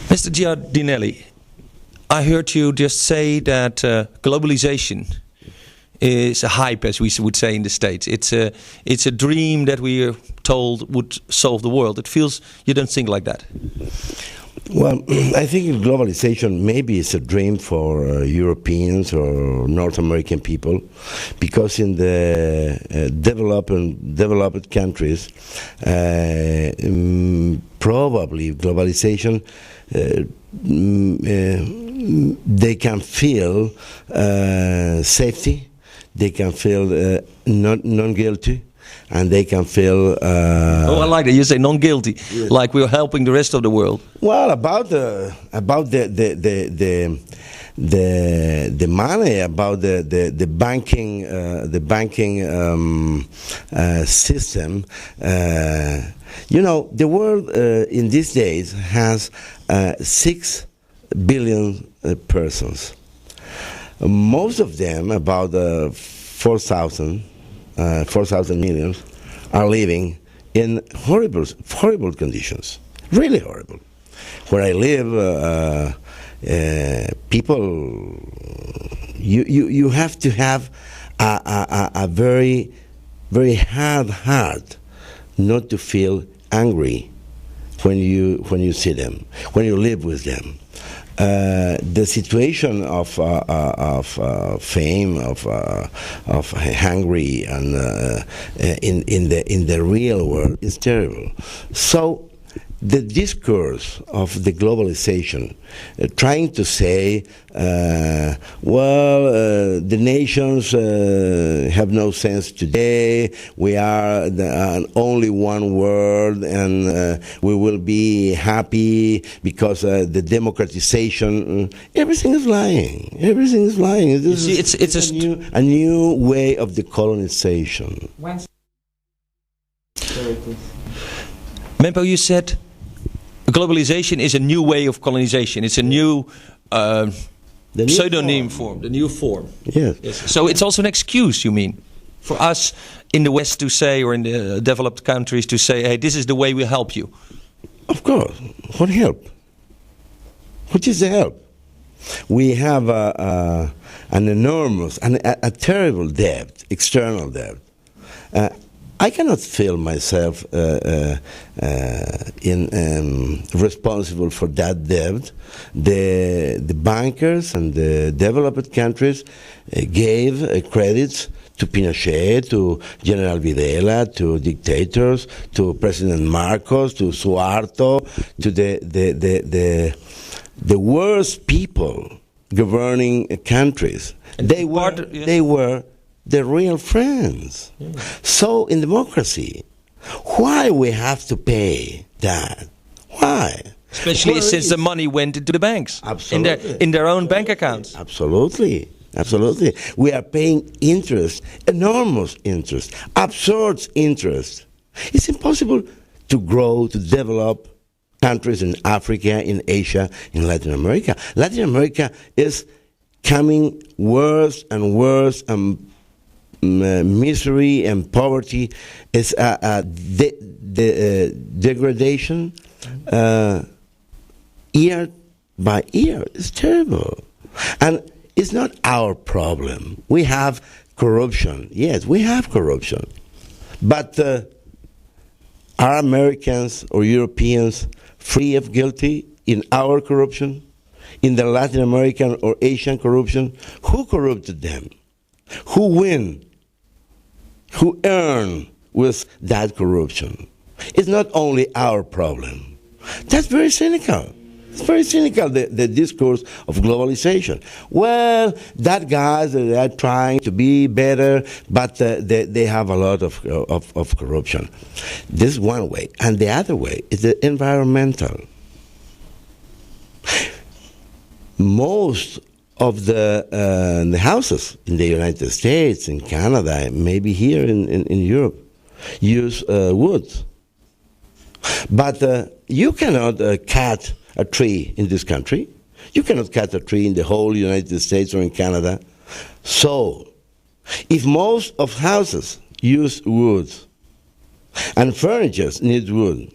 Mr. Gardinelli, I heard you just say that globalization is a hype, as we would say in the States. It's a dream that we are told would solve the world. It feels you don't think like that. Well, I think globalization maybe is a dream for Europeans or North American people, because in the developed countries, probably globalization, they can feel safety, they can feel non-guilty, and they can feel. I like that. You say non-guilty, yes. Like we're helping the rest of the world. Well, about the money, about the banking system. The world in these days has 6 billion persons. Most of them, about 4,000 million, are living in horrible conditions, really horrible. Where I live, people, you have to have a very, very hard heart not to feel angry when you see them, when you live with them. The situation of fame, of hungry, and in the real world is terrible. So the discourse of the globalization, trying to say, the nations have no sense today, we are only one world, and we will be happy because the democratization, everything is lying. Everything is lying. It's a new way of the colonization. Mempo, you said globalization is a new way of colonization. It's a new pseudonym form, the new form. Yes. So it's also an excuse, you mean, for us in the West to say, or in the developed countries to say, hey, this is the way we'll help you. Of course. What help? What is the help? We have an enormous, a terrible debt, external debt. I cannot feel myself responsible for that debt. The bankers and the developed countries gave credits to Pinochet, to General Videla, to dictators, to President Marcos, to Suharto, to the worst people governing countries. They were the real friends. Yeah. So in democracy, why we have to pay that? Why? Especially since the money went into the banks. Absolutely. In their own bank accounts. Absolutely. Absolutely. We are paying interest, enormous interest, absurd interest. It's impossible to grow, to develop countries in Africa, in Asia, in Latin America. Latin America is coming worse and worse, and misery and poverty is degradation year by year. It's terrible. And it's not our problem. We have corruption. Yes, we have corruption. But are Americans or Europeans free of guilty in our corruption? In the Latin American or Asian corruption? Who corrupted them? Who win? Who earn with that corruption? It's not only our problem. That's very cynical. It's very cynical, the discourse of globalization. Well, that guys are trying to be better, but they have a lot of corruption. This is one way. And the other way is the environmental. Most of the houses in the United States, in Canada, maybe here in Europe, use wood. But you cannot cut a tree in this country. You cannot cut a tree in the whole United States or in Canada. So, if most of houses use wood and furniture needs wood,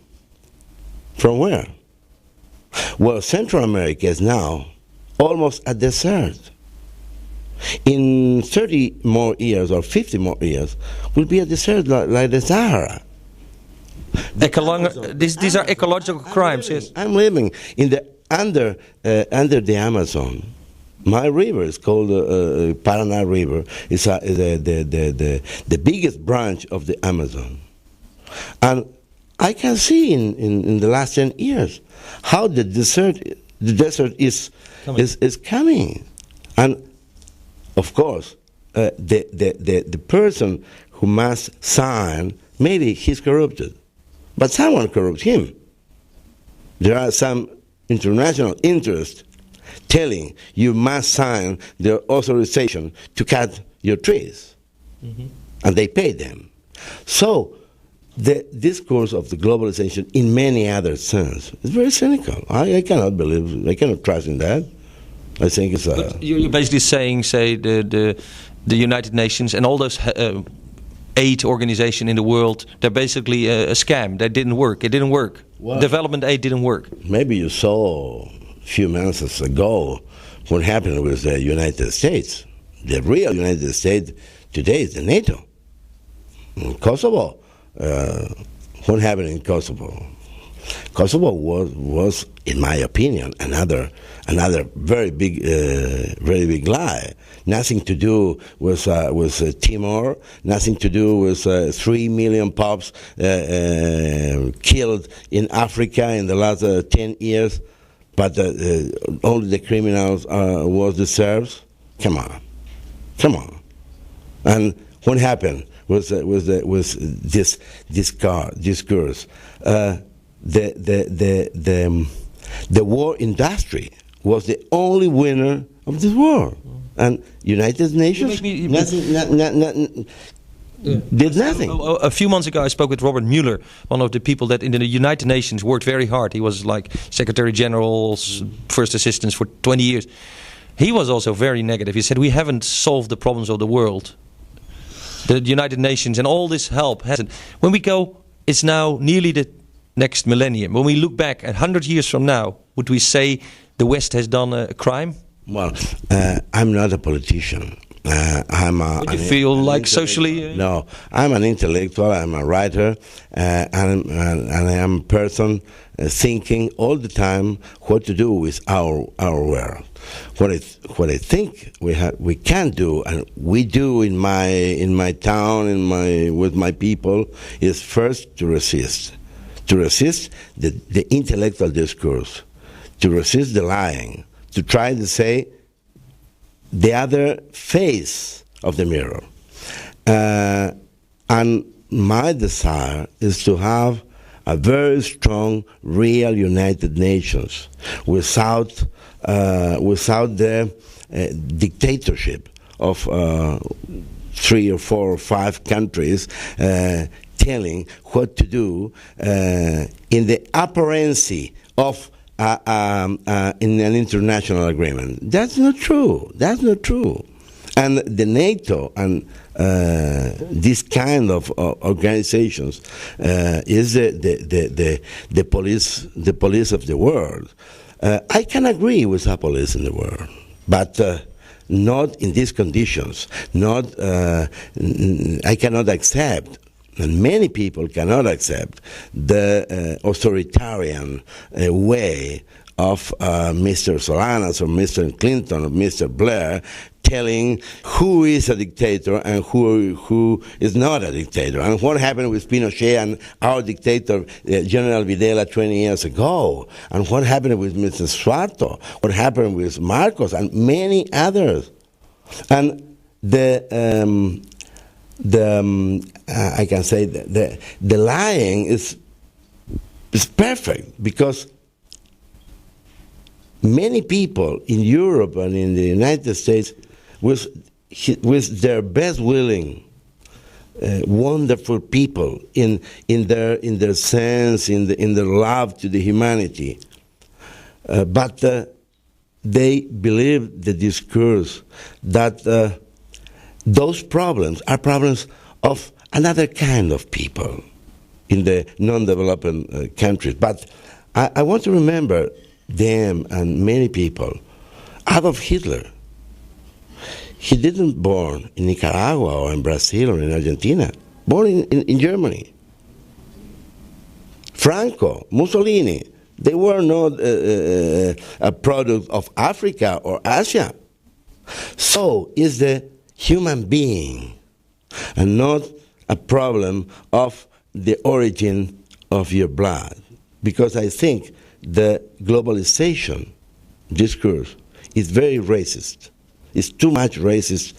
From where? Well, Central America is now almost a desert. In 30 more years or 50 more years, will be a desert like the Sahara. These are ecological crimes, yes. I'm living in the under the Amazon. My river is called Paraná River. It's the biggest branch of the Amazon. And I can see in the last 10 years how the desert is coming. And of course, the person who must sign, maybe he's corrupted, but someone corrupts him. There are some international interests telling you must sign the authorization to cut your trees, and they pay them. So the discourse of the globalization, in many other sense, is very cynical. I cannot believe, I cannot trust in that. I think it's But you're basically saying, say, the United Nations and all those aid organizations in the world, they're basically a scam. They didn't work. It didn't work. Well, development aid didn't work. Maybe you saw a few months ago what happened with the United States. The real United States today is the NATO. In Kosovo, what happened in Kosovo? Kosovo was, in my opinion, another very big lie. Nothing to do with Timor. Nothing to do with 3 million Pops killed in Africa in the last 10 years. But only the criminals was the Serbs. Come on. And what happened was this discourse? The war industry was the only winner of this war, and United Nations did nothing. A few months ago, I spoke with Robert Mueller, one of the people that in the United Nations worked very hard. He was like Secretary General's first assistant for 20 years. He was also very negative. He said, we haven't solved the problems of the world. The United Nations and all this help hasn't. When we go, it's now nearly the next millennium. When we look back 100 years from now, would we say the West has done a crime? Well, I'm not a politician. Would you feel like socially? No, I'm an intellectual. I'm a writer, and I am a person thinking all the time what to do with our world. What I think we can do, and we do in my town, with my people, is first to resist the intellectual discourse, to resist the lying, to try to say the other face of the mirror. And my desire is to have a very strong, real United Nations without the dictatorship of 3 or 4 or 5 countries telling what to do in the apparency of in an international agreement. That's not true. And the NATO and this kind of organizations is the police of the world. I can agree with the police in the world, but not in these conditions. I cannot accept, and many people cannot accept, the authoritarian way of Mr. Solanas or Mr. Clinton or Mr. Blair telling who is a dictator and who is not a dictator. And what happened with Pinochet and our dictator, General Videla, 20 years ago. And what happened with Mr. Suarto. What happened with Marcos and many others. And I can say the lying is perfect, because many people in Europe and in the United States, with their best willing, wonderful people in their sense, in their love to the humanity, but they believe the discourse that those problems are problems of another kind of people in the non-developing countries. But I want to remember them and many people. Adolf Hitler, he didn't born in Nicaragua or in Brazil or in Argentina, born in Germany. Franco, Mussolini, they were not a product of Africa or Asia. So is the human being, and not a problem of the origin of your blood. Because I think the globalization discourse is very racist. It's too much racist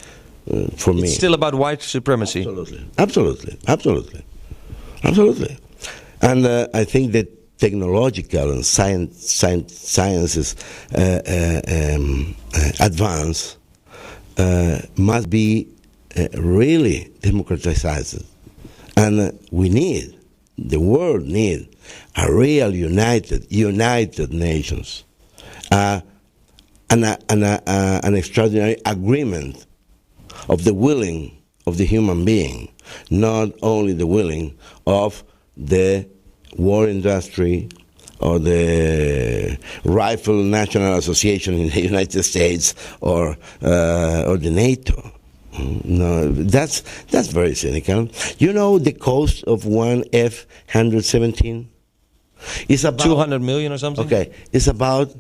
for me. It's still about white supremacy. Absolutely. And I think that technological and sciences advance must be really democratized. And the world needs a real united nations, an extraordinary agreement of the willing of the human being, not only the willing of the war industry or the Rifle National Association in the United States or the NATO. No, that's very cynical. You know the cost of one F-117 is about 200 million or something. Okay, it's about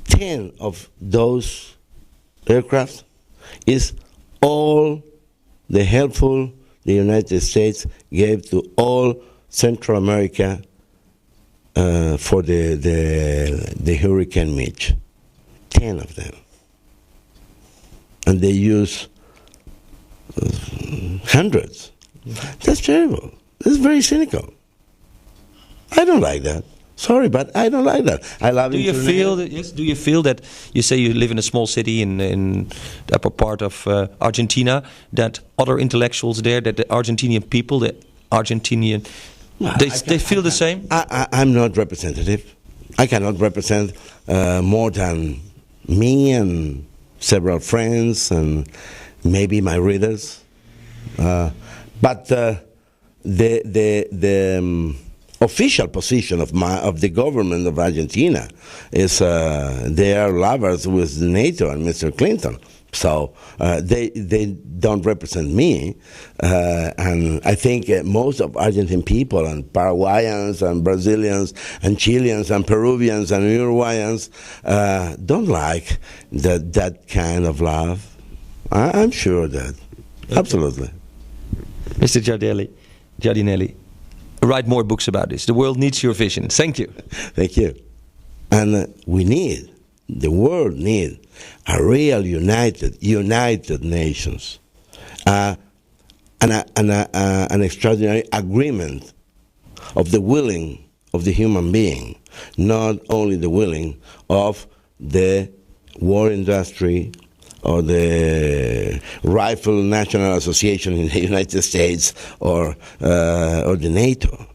10 of those aircraft is all the helpful the United States gave to all Central America for the Hurricane Mitch. 10 of them. And they use hundreds. That's terrible. That's very cynical. I don't like that. Sorry, but I don't like that. I love. Do you feel that? Yes. Do you feel that? You say you live in a small city in the upper part of Argentina. That other intellectuals there, that the Argentinian people, the Argentinian, they feel the same. I'm not representative. I cannot represent more than me and several friends and maybe my readers. But the official position of the government of Argentina is they are lovers with NATO and Mr. Clinton. So they don't represent me, and I think most of Argentine people and Paraguayans and Brazilians and Chileans and Peruvians and Uruguayans don't like that kind of love. I'm sure that. Okay. Absolutely. Mr. Gardinelli, write more books about this. The world needs your vision. Thank you. Thank you. And the world needs a real united nations, an extraordinary agreement of the willing of the human being, not only the willing of the war industry or the Rifle National Association in the United States or the NATO.